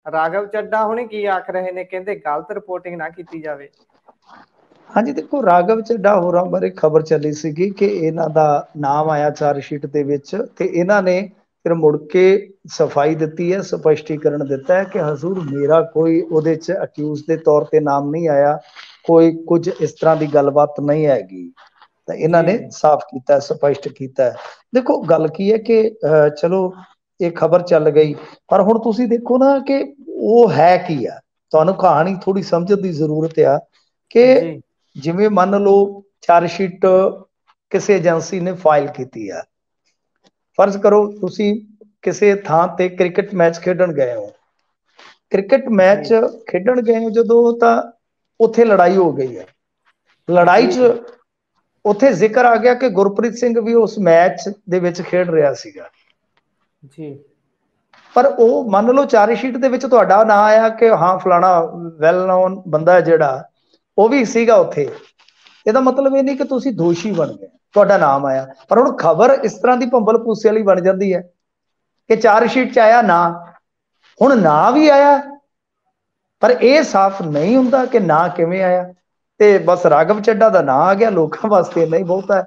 ਰਾਘਵ ਚੱਡਾ ਹੁਣੇ ਕੀ ਆਖ ਰਹੇ ਨੇ, ਕਹਿੰਦੇ ਗਲਤ ਰਿਪੋਰਟਿੰਗ ਨਾ ਕੀਤੀ ਜਾਵੇ। ਹਾਂਜੀ ਦੇਖੋ, ਰਾਘਵ ਚੱਡਾ ਹੋਰਾਂ ਬਾਰੇ ਖਬਰ ਚੱਲੀ ਸੀਗੀ ਕਿ ਇਹਨਾਂ ਦਾ ਨਾਮ ਆਇਆ ਚਾਰਜਸ਼ੀਟ ਦੇ ਵਿੱਚ, ਤੇ ਇਹਨਾਂ ਨੇ ਫਿਰ ਮੁੜ ਕੇ ਸਫਾਈ ਦਿੱਤੀ ਹੈ, ਸਪਸ਼ਟੀਕਰਨ ਦਿੱਤਾ ਹੈ ਕਿ ਹਜ਼ੂਰ ਮੇਰਾ ਕੋਈ ਉਹਦੇ 'ਚ ਅਕਿਊਜ਼ ਦੇ ਤੌਰ ਤੇ ਨਾਮ ਨਹੀਂ ਆਇਆ, ਕੋਈ ਕੁਝ ਇਸ ਤਰ੍ਹਾਂ ਦੀ ਗੱਲਬਾਤ ਨਹੀਂ ਹੈਗੀ। ਤਾਂ ਇਹਨਾਂ ਜੀ ਨੇ ਜੀ ਸਾਫ਼ ਕੀਤਾ, ਸਪਸ਼ਟ ਕੀਤਾ। ਦੇਖੋ ਗੱਲ ਕੀ ਹੈ ਕਿ ਚਲੋ ਇਹ ਖਬਰ ਚੱਲ ਗਈ, ਪਰ ਹੁਣ ਤੁਸੀਂ ਦੇਖੋ ਨਾ ਕਿ ਉਹ ਹੈ ਕੀ ਆ, ਤੁਹਾਨੂੰ ਕਹਾਣੀ ਥੋੜੀ ਸਮਝਣ ਦੀ ਜ਼ਰੂਰਤ ਆ ਕਿ ਜੀ ਜਿਵੇਂ ਮੰਨ ਲਓ ਚਾਰਜਸ਼ੀਟ ਕਿਸੇ ਏਜੰਸੀ ਨੇ ਫਾਈਲ ਕੀਤੀ ਆ, ਫਰਜ਼ ਕਰੋ ਤੁਸੀਂ ਕਿਸੇ ਥਾਂ ਤੇ ਕ੍ਰਿਕਟ ਮੈਚ ਖੇਡਣ ਗਏ ਹੋ, ਕ੍ਰਿਕਟ ਮੈਚ ਜੀ ਖੇਡਣ ਗਏ ਹੋ ਜਦੋਂ, ਤਾਂ ਉੱਥੇ ਲੜਾਈ ਹੋ ਗਈ ਹੈ, ਲੜਾਈ ਜੀ 'ਚ ਉੱਥੇ ਜ਼ਿਕਰ ਆ ਗਿਆ ਕਿ ਗੁਰਪ੍ਰੀਤ ਸਿੰਘ ਵੀ ਉਸ ਮੈਚ ਦੇ ਵਿੱਚ ਖੇਡ ਰਿਹਾ ਸੀਗਾ, ਜੀ ਪਰ ਉਹ ਮੰਨ ਲਓ ਚਾਰਜਸ਼ੀਟ ਦੇ ਵਿੱਚ ਤੁਹਾਡਾ ਨਾਂ ਆਇਆ ਕਿ ਹਾਂ ਫਲਾਣਾ ਵੈਲ ਨੋਨ ਬੰਦਾ ਜਿਹੜਾ ਉਹ ਵੀ ਸੀਗਾ ਉੱਥੇ, ਇਹਦਾ ਮਤਲਬ ਇਹ ਨਹੀਂ ਕਿ ਤੁਸੀਂ ਦੋਸ਼ੀ ਬਣ ਗਏ, ਤੁਹਾਡਾ ਨਾਮ ਆਇਆ। ਪਰ ਹੁਣ ਖਬਰ ਇਸ ਤਰ੍ਹਾਂ ਦੀ ਭੰਬਲ ਭੂਸੇ ਵਾਲੀ ਬਣ ਜਾਂਦੀ ਹੈ ਕਿ ਚਾਰਜਸ਼ੀਟ 'ਚ ਆਇਆ ਨਾਂ, ਹੁਣ ਨਾਂ ਵੀ ਆਇਆ ਪਰ ਇਹ ਸਾਫ਼ ਨਹੀਂ ਹੁੰਦਾ ਕਿ ਨਾਂ ਕਿਵੇਂ ਆਇਆ, ਤੇ ਬਸ ਰਾਘਵ ਚੱਡਾ ਦਾ ਨਾਂ ਆ ਗਿਆ, ਲੋਕਾਂ ਵਾਸਤੇ ਇੰਨਾ ਹੀ ਬਹੁਤ ਹੈ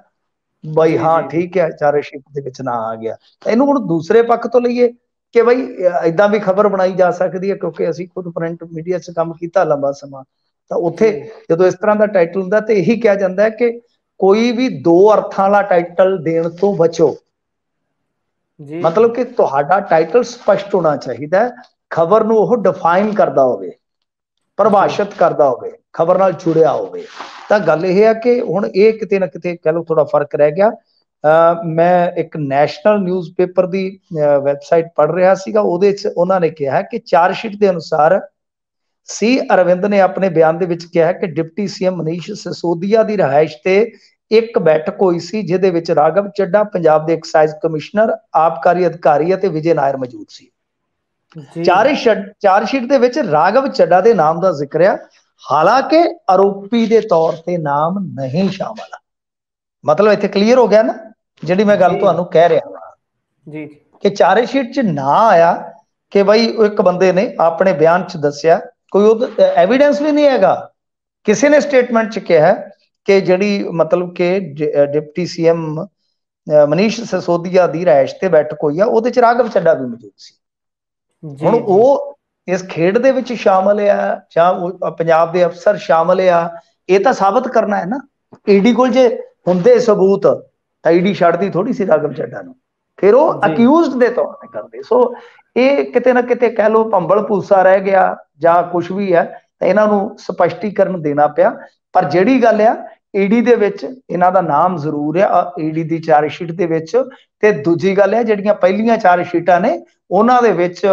ਬਈ, ਜੀ ਹਾਂ ਜੀ ਜੀ ਠੀਕ ਹੈ ਚਾਰਜਸ਼ੀਟ ਦੇ ਵਿੱਚ ਨਾਂ ਆ ਗਿਆ। ਇਹਨੂੰ ਹੁਣ ਦੂਸਰੇ ਪੱਖ ਤੋਂ ਲਈਏ ਕਿ ਬਈ ਇਦਾਂ ਵੀ ਖਬਰ ਬਣਾਈ ਜਾ ਸਕਦੀ ਹੈ, ਕਿਉਂਕਿ ਅਸੀਂ ਖੁਦ ਪ੍ਰਿੰਟ ਮੀਡੀਆ 'ਚ ਕੰਮ ਕੀਤਾ ਲੰਬਾ ਸਮਾਂ, ਤਾਂ ਉੱਥੇ ਜੀ ਜਦੋਂ ਇਸ ਤਰ੍ਹਾਂ ਦਾ ਟਾਈਟਲ ਹੁੰਦਾ ਤੇ ਇਹੀ ਕਿਹਾ ਜਾਂਦਾ ਹੈ ਕਿ ਕੋਈ ਵੀ ਦੋ ਅਰਥਾਂ ਵਾਲਾ ਟਾਈਟਲ ਦੇਣ ਤੋਂ ਬਚੋ, ਜੀ ਮਤਲਬ ਕਿ ਤੁਹਾਡਾ ਟਾਈਟਲ ਸਪਸ਼ਟ ਹੋਣਾ ਚਾਹੀਦਾ, ਖਬਰ ਨੂੰ ਉਹ ਡਿਫਾਈਨ ਕਰਦਾ ਹੋਵੇ, ਜੀ ਪਰਿਭਾਸ਼ਿਤ ਕਰਦਾ ਹੋਵੇ, ਖਬਰ ਨਾਲ ਜੁੜਿਆ ਹੋਵੇ। ਤਾਂ ਗੱਲ ਇਹ ਹੈ ਕਿ ਹੁਣ ਇਹ ਕਿਤੇ ਨਾ ਕਿਤੇ ਕਹਿ ਲਓ ਥੋੜਾ ਫਰਕ ਰਹਿ ਗਿਆ। ਮੈਂ ਇੱਕ ਨੈਸ਼ਨਲ ਨਿਊਜ਼ਪੇਪਰ ਦੀ ਵੈਬਸਾਈਟ ਪੜ੍ਹ ਰਿਹਾ ਸੀਗਾ, ਉਹਦੇ 'ਚ ਉਹਨਾਂ ਨੇ ਕਿਹਾ ਕਿ ਚਾਰਜਸ਼ੀਟ ਦੇ ਅਨੁਸਾਰ ਸੀ ਅਰਵਿੰਦ ਨੇ ਆਪਣੇ ਬਿਆਨ ਦੇ ਵਿੱਚ ਕਿਹਾ ਕਿ ਡਿਪਟੀ ਸੀਐਮ ਮਨੀਸ਼ ਸਿਸੋਦੀਆ ਦੀ ਰਿਹਾਇਸ਼ ਤੇ ਇੱਕ ਬੈਠਕ ਹੋਈ ਸੀ, ਜਿਹਦੇ ਵਿੱਚ ਰਾਘਵ ਚੱਡਾ, ਪੰਜਾਬ ਦੇ ਐਕਸਾਈਜ਼ ਕਮਿਸ਼ਨਰ, ਆਬਕਾਰੀ ਅਧਿਕਾਰੀ ਅਤੇ ਵਿਜੇ ਨਾਇਰ ਮੌਜੂਦ ਸੀ। ਜੀ ਚਾਰਜਸ਼ੀਟ ਦੇ ਵਿੱਚ ਰਾਘਵ ਚੱਡਾ ਦੇ ਨਾਮ ਦਾ ਜ਼ਿਕਰ ਆ, ਹਾਲਾਂਕਿ ਆਰੋਪੀ ਦੇ ਤੌਰ ਤੇ ਨਾਮ ਨਹੀਂ ਸ਼ਾਮਲ। ਮਤਲਬ ਇੱਥੇ ਕਲੀਅਰ ਹੋ ਗਿਆ ਨਾ ਜਿਹੜੀ ਮੈਂ ਗੱਲ ਜੀ ਤੁਹਾਨੂੰ ਕਹਿ ਰਿਹਾ ਹਾਂ, ਜੀ ਕਿ ਚਾਰਜਸ਼ੀਟ 'ਚ ਨਾਂ ਆਇਆ ਕਿ ਬਈ ਇੱਕ ਬੰਦੇ ਨੇ ਆਪਣੇ ਬਿਆਨ 'ਚ ਦੱਸਿਆ, ਕੋਈ ਉਹ ਐਵੀਡੈਂਸ ਵੀ ਨਹੀਂ ਹੈਗਾ, ਕਿਸੇ ਨੇ ਸਟੇਟਮੈਂਟ 'ਚ ਕਿਹਾ ਕਿ ਜਿਹੜੀ ਮਤਲਬ ਕਿ ਡਿਪਟੀ ਸੀਐਮ ਮਨੀਸ਼ ਸਿਸੋਦੀਆ ਦੀ ਰਿਹਾਇਸ਼ ਤੇ ਬੈਠਕ ਹੋਈ ਆ, ਉਹਦੇ 'ਚ ਰਾਘਵ ਚੱਡਾ ਵੀ ਮੌਜੂਦ ਸੀ। ਹੁਣ ਜੀ ਜੀ ਉਹ ਇਸ ਖੇਡ ਦੇ ਵਿੱਚ ਸ਼ਾਮਲ ਆ ਜਾਂ ਉਹ ਪੰਜਾਬ ਦੇ ਅਫਸਰ ਸ਼ਾਮਲ ਆ, ਇਹ ਤਾਂ ਸਾਬਤ ਕਰਨਾ ਹੈ ਨਾ। ਈਡੀ ਕੋਲ ਜੇ ਹੁੰਦੇ ਸਬੂਤ ਤਾਂ ਈਡੀ ਛੱਡਦੀ ਥੋੜੀ ਸੀ ਰਾਘਵ ਚੱਡਾ ਨੂੰ, ਫਿਰ ਉਹ ਜੀ ਅਕਿਊਜ਼ਡ ਦੇ ਤੌਰ ਤੇ ਕਰਦੇ। ਸੋ ਇਹ ਕਿਤੇ ਨਾ ਕਿਤੇ ਕਹਿ ਲਓ ਭੰਬਲ ਭੂਸਾ ਰਹਿ ਗਿਆ ਜਾਂ ਕੁਝ ਵੀ ਹੈ, ਤਾਂ ਇਹਨਾਂ ਨੂੰ ਸਪਸ਼ਟੀਕਰਨ ਦੇਣਾ ਪਿਆ। ਪਰ ਜਿਹੜੀ ਗੱਲ ਆ, ਈਡੀ ਦੇ ਵਿੱਚ ਇਹਨਾਂ ਦਾ ਨਾਮ ਜ਼ਰੂਰ ਆ, ਈਡੀ ਦੀ ਚਾਰਜਸ਼ੀਟ ਦੇ ਵਿੱਚ। ਤੇ ਦੂਜੀ ਗੱਲ ਹੈ, ਜਿਹੜੀਆਂ ਪਹਿਲੀਆਂ ਚਾਰਜਸ਼ੀਟਾਂ ਨੇ ਉਹਨਾਂ ਦੇ ਵਿੱਚ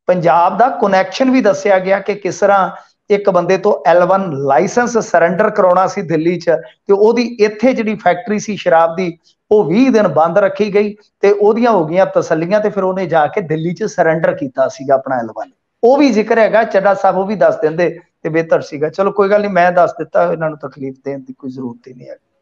ਪੰਜਾਬ ਦਾ ਕਨੈਕਸ਼ਨ ਵੀ ਦੱਸਿਆ ਗਿਆ ਕਿ ਕਿਸ ਤਰ੍ਹਾਂ ਇੱਕ ਬੰਦੇ ਤੋਂ L1 ਲਾਇਸੈਂਸ ਸਰੈਂਡਰ ਕਰਾਉਣਾ ਸੀ ਦਿੱਲੀ 'ਚ, ਤੇ ਉਹਦੀ ਇੱਥੇ ਜਿਹੜੀ ਫੈਕਟਰੀ ਸੀ ਸ਼ਰਾਬ ਦੀ, ਉਹ 20 ਦਿਨ ਬੰਦ ਰੱਖੀ ਗਈ ਤੇ ਉਹਦੀਆਂ ਹੋ ਗਈਆਂ ਤਸੱਲੀਆਂ, ਤੇ ਫਿਰ ਉਹਨੇ ਜਾ ਕੇ ਦਿੱਲੀ 'ਚ ਸਰੈਂਡਰ ਕੀਤਾ ਸੀਗਾ ਆਪਣਾ L1। ਉਹ ਵੀ ਜ਼ਿਕਰ ਹੈਗਾ, ਚੱਡਾ ਸਾਹਿਬ ਉਹ ਵੀ ਦੱਸ ਦਿੰਦੇ ਤੇ ਬਿਹਤਰ ਸੀਗਾ। ਚਲੋ ਕੋਈ ਗੱਲ ਨਹੀਂ, ਮੈਂ ਦੱਸ ਦਿੱਤਾ, ਇਹਨਾਂ ਨੂੰ ਤਕਲੀਫ ਦੇਣ ਦੀ ਕੋਈ ਜ਼ਰੂਰਤ ਹੀ ਨਹੀਂ ਹੈ।